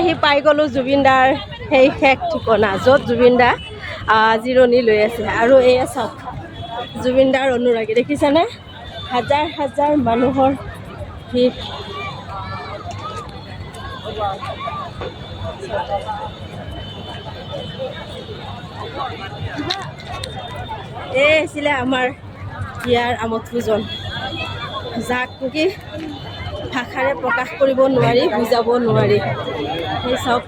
আহি পাই গ'লোঁ জুবিনদাৰ সেই শেষ ঠিকনা, য'ত জুবিনদা জিৰণি লৈ আছে। আৰু এয়া চাওক জুবিনদাৰ অনুৰাগী, দেখিছেনে? হাজাৰ হাজাৰ মানুহৰ ভিৰ। এই আছিলে আমাৰ ইয়াৰ আমোদ ভোজন, যাক নেকি ভাষাৰে প্ৰকাশ কৰিব নোৱাৰি, বুজাব নোৱাৰি। সেই চাওক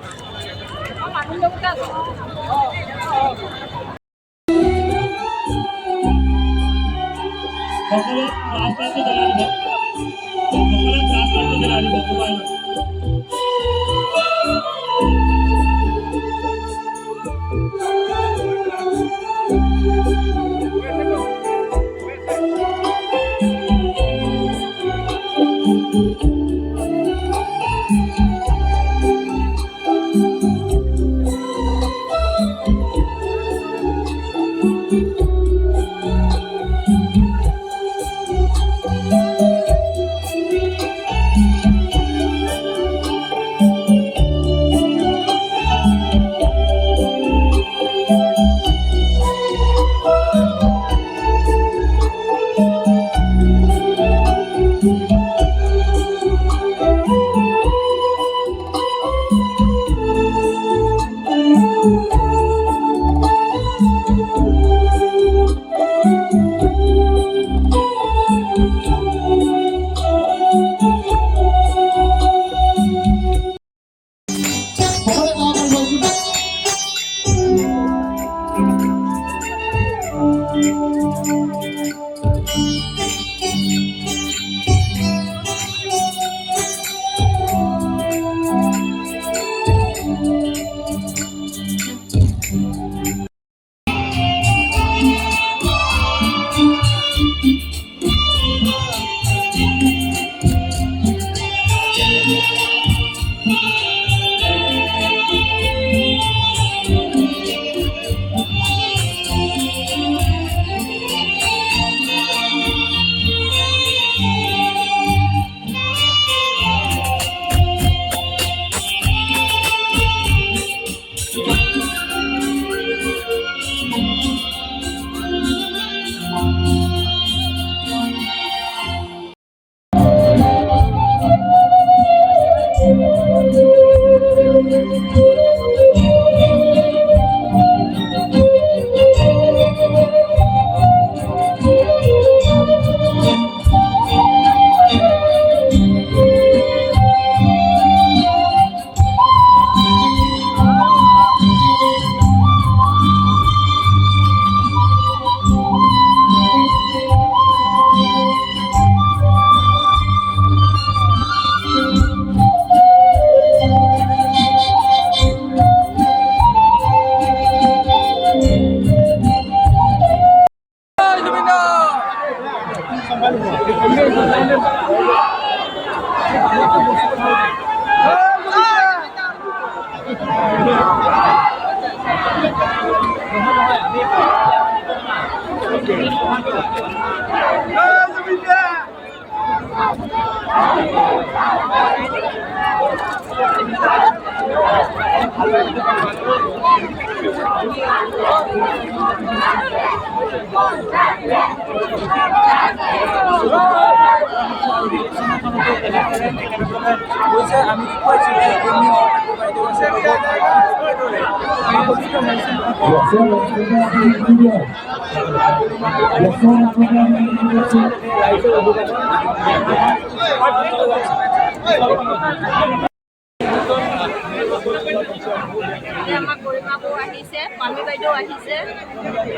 আমাৰ গৰিমা বৌ আহিছে, পামী বাইদেউ আহিছে,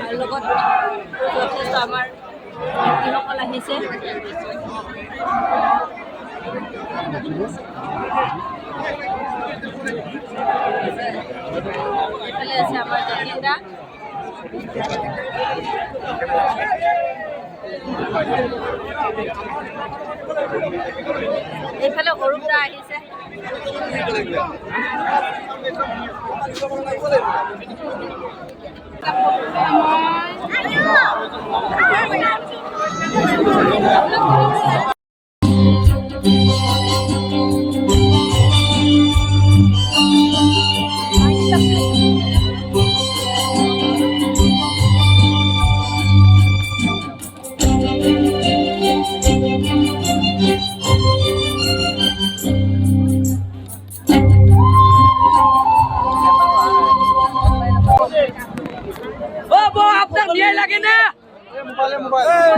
আৰু লগত যথেষ্ট আমাৰ ব্যক্তিসকল আহিছে। এইফালে আছে আমাৰ জতিন এইফালে অৰূপ দা আহিছে।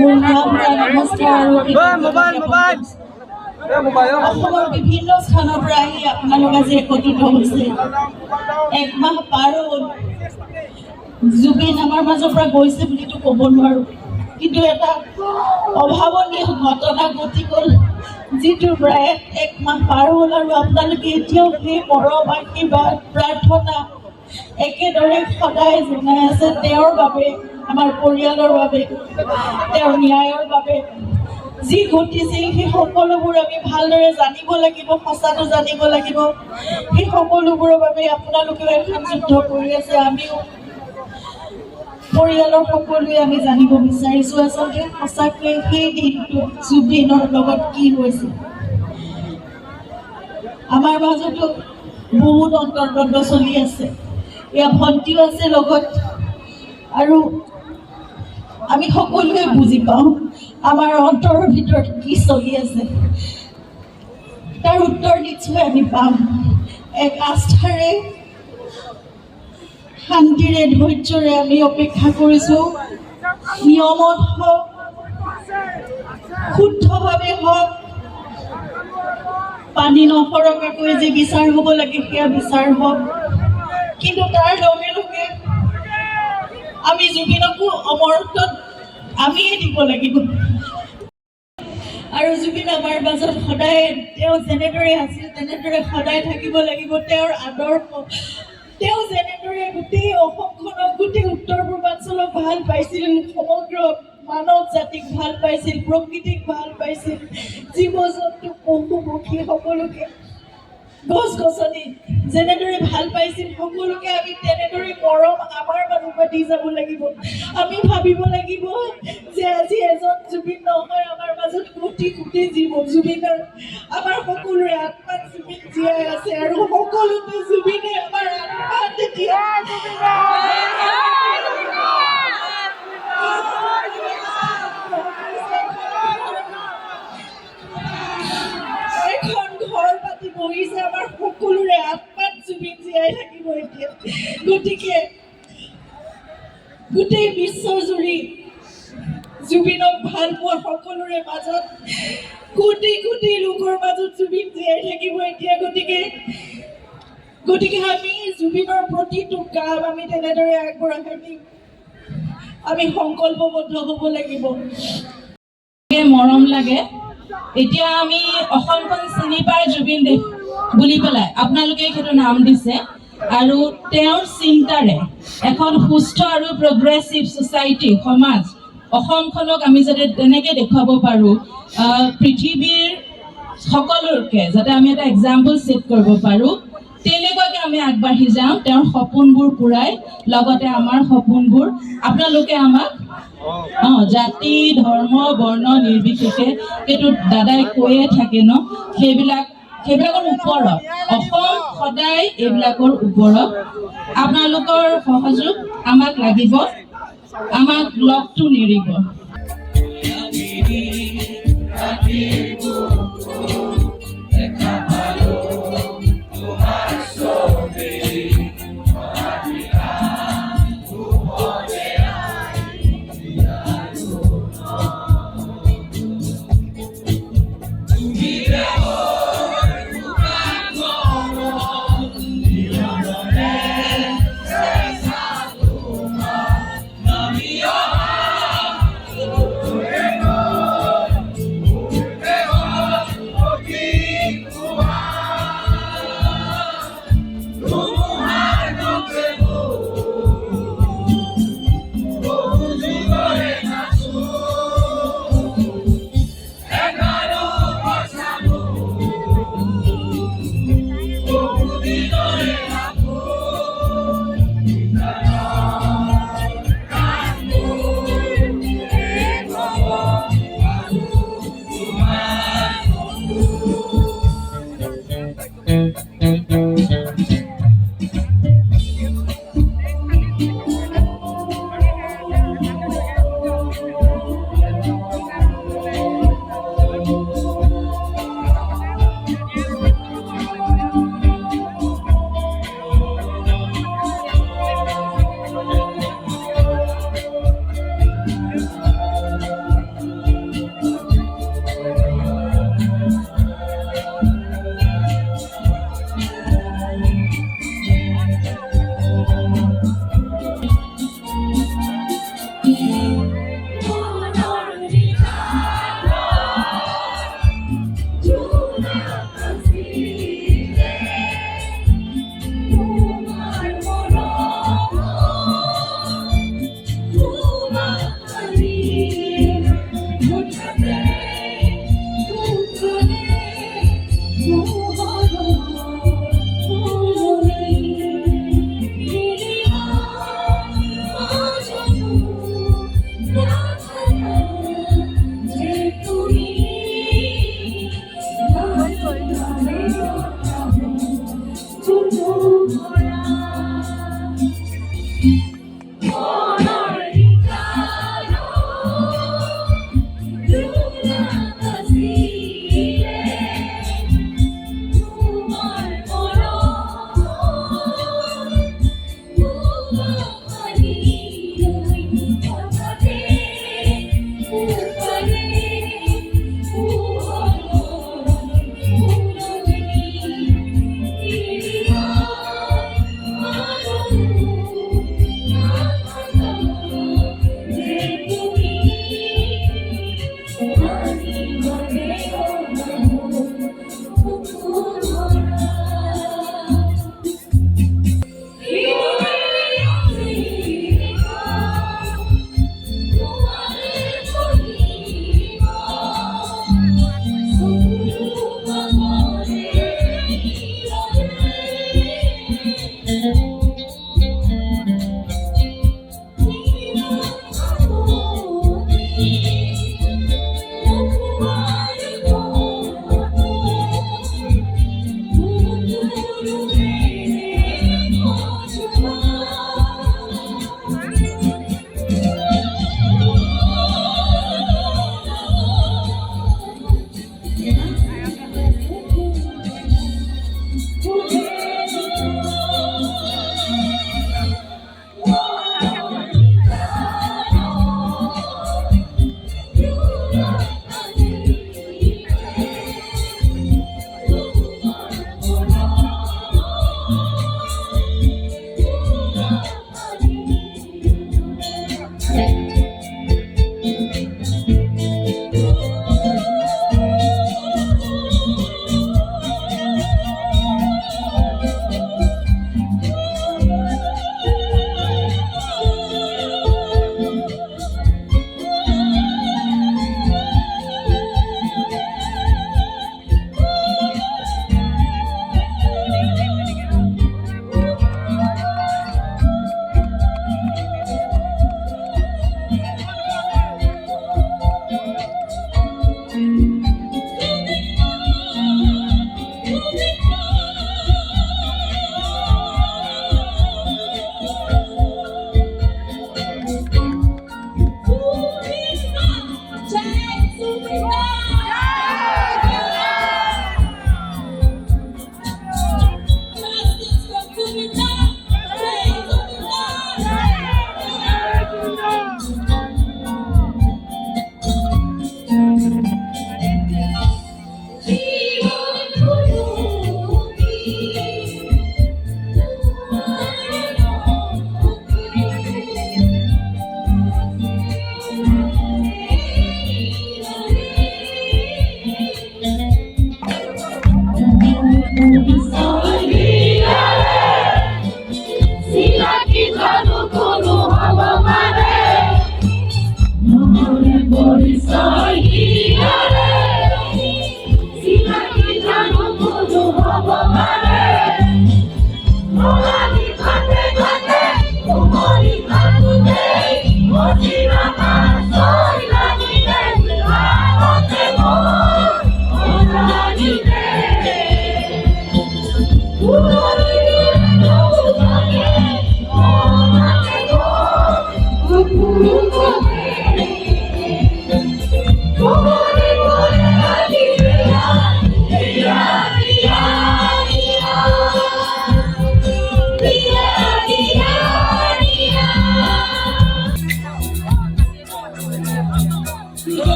মোৰ নমস্কাৰ অসমৰ বিভিন্ন স্থানৰ পৰা আহি আপোনালোক আজি একত্ৰিত হৈছে। এক মাহ পাৰ হ'ল, জুবিন আমাৰ মাজৰ পৰা গৈছে বুলিতো ক'ব নোৱাৰো, কিন্তু এটা অভাৱনীয় ঘটনা ঘটি গ'ল, যিটোৰ পৰা এক মাহ পাৰ হ'ল আৰু আপোনালোকে এতিয়াও সেই মৰম আশীৰ্বাদ প্ৰাৰ্থনা একেদৰে সদায় জনাই আছে তেওঁৰ বাবে, আমাৰ পৰিয়ালৰ বাবে, তেওঁৰ ন্যায়ৰ বাবে। যি ঘটিছিল সেই সকলোবোৰ আমি ভালদৰে জানিব লাগিব, সঁচাটো জানিব লাগিব। সেই সকলোবোৰৰ বাবে আপোনালোকেও এখন যুদ্ধ কৰি আছে, আমিও পৰিয়ালৰ সকলোৱে আমি জানিব বিচাৰিছোঁ আচলতে সঁচাকৈ সেই দিনটো জুবিনৰ লগত কি হৈছিল। আমাৰ মাজতো বহুত অন্তৰ্দ্বন্দ্ব চলি আছে, এয়া ভণ্টিও আছে লগত, আৰু আমি সকলোৱে বুজি পাওঁ আমাৰ অন্তৰৰ ভিতৰত কি চলি আছে। তাৰ উত্তৰ নিশ্চয় আমি পাম। এক আস্থাৰে, শান্তিৰে, ধৈৰ্যৰে আমি অপেক্ষা কৰিছোঁ। নিয়মত হওক, শুদ্ধভাৱে হওক, পানী নসৰকাকৈ যে বিচাৰ হ'ব লাগে সেয়া বিচাৰ হওক, কিন্তু তাৰ লগে লগে আমি জুবিনকো অমৰত্বত আমিয়ে দিব লাগিব। আৰু জুবিন আমাৰ মাজত সদায় তেওঁ যেনেদৰে আছিল তেনেদৰে সদায় থাকিব লাগিব। তেওঁৰ আদৰ্শ, তেওঁ যেনেদৰে গোটেই অসমখনক, গোটেই উত্তৰ পূৰ্বাঞ্চলক ভাল পাইছিল, সমগ্ৰ মানৱ জাতিক ভাল পাইছিল, প্ৰকৃতিক ভাল পাইছিল, জীৱ জন্তু পশু পক্ষী সকলোকে, গছ গছনি যেনেদৰে ভাল পাইছিল, সকলোকে আমি তেনেদৰে মৰম আমাৰ মাজৰ পৰা দি যাব লাগিব। আমি ভাবিব লাগিব যে আজি এজন জুবিন নহয়, আমাৰ মাজত কোটি কোটি জীৱ জুবিনৰ, আমাৰ সকলোৰে আত্মাত জুবিন জীয়াই আছে, আৰু সকলোতে জুবিনে আমাৰ আত্মাত এতিয়া এখন ঘৰ পাতি বহিছে, আমাৰ সকলোৰে আত্মাত জুবিন জীয়াই থাকিব এতিয়া। গতিকে গোটেই বিশ্বজুৰি জুবিনক ভাল পোৱা সকলোৰে মাজত, কোটি কোটি লোকৰ মাজত জুবিন জীয়াই থাকিব এতিয়া। গতিকে আমি জুবিনৰ প্ৰতিটো কাম আমি তেনেদৰে আগবঢ়াই দিম। আমি সংকল্পবদ্ধ হ'ব লাগিব। মৰম লাগে। এতিয়া আমি অসমখন চিনি পাই জুবিন দেৱ বুলি পেলাই আপোনালোকে সেইটো নাম দিছে, আৰু তেওঁৰ চিন্তাৰে এখন সুস্থ আৰু প্ৰগ্ৰেছিভ ছ'চাইটি, সমাজ, অসমখনক আমি যাতে তেনেকৈ দেখুৱাব পাৰোঁ, পৃথিৱীৰ সকলোকে যাতে আমি এটা এক্সাম্পল ছেট কৰিব পাৰোঁ, তেনেকুৱাকৈ আমি আগবাঢ়ি যাওঁ। তেওঁৰ সপোনবোৰ পূৰাই, লগতে আমাৰ সপোনবোৰ আপোনালোকে আমাক জাতি ধৰ্ম বৰ্ণ নিৰ্বিশেষে, সেইটো দাদাই কৈয়ে থাকে ন, সেইবিলাকৰ ওপৰত অসম সদায় এইবিলাকৰ ওপৰত আপোনালোকৰ সহযোগ আমাক লাগিব, আমাক লগটো নেৰিব।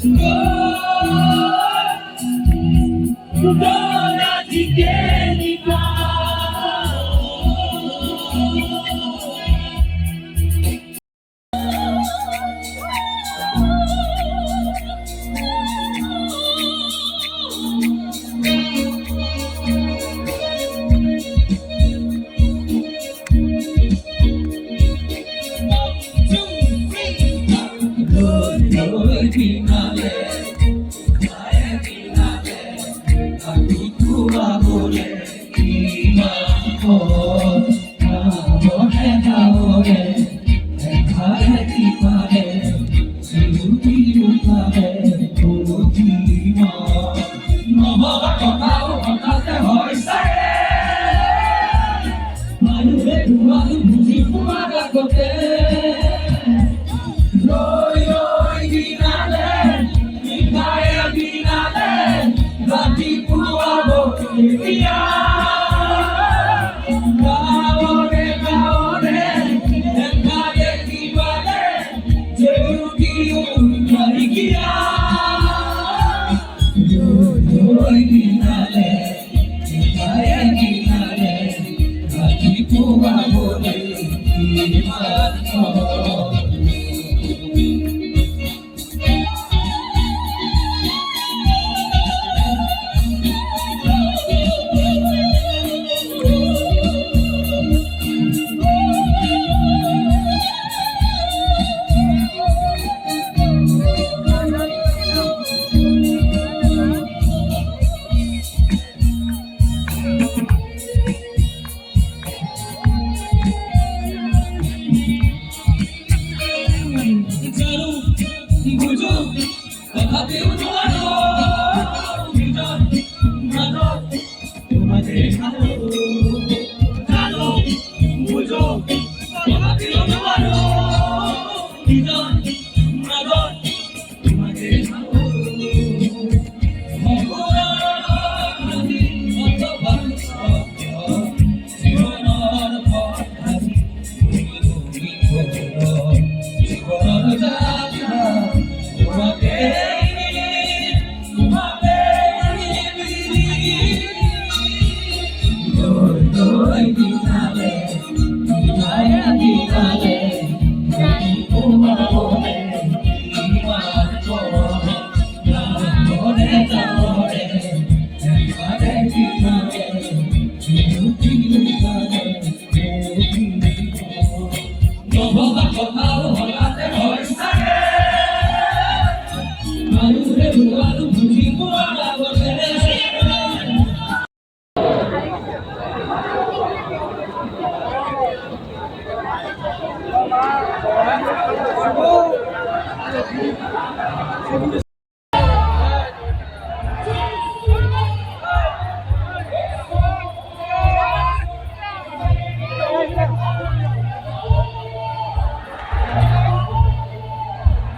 Oh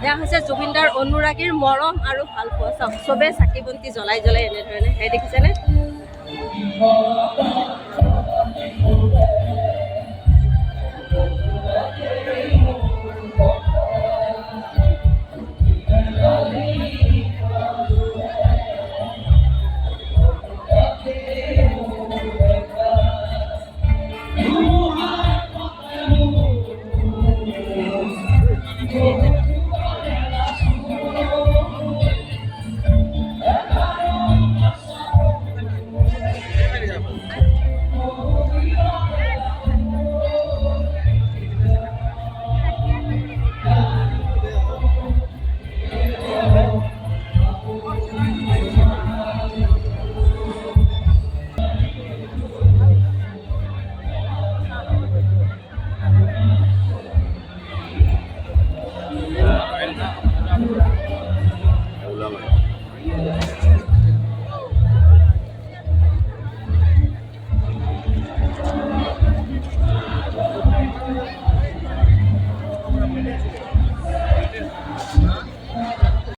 এয়া হৈছে জুবিনদাৰ অনুৰাগীৰ মৰম আৰু ভাল পোৱা। চাওক চবে চাকি বন্তি জ্বলাই জ্বলাই এনেধৰণে সেই দেখিছেনে?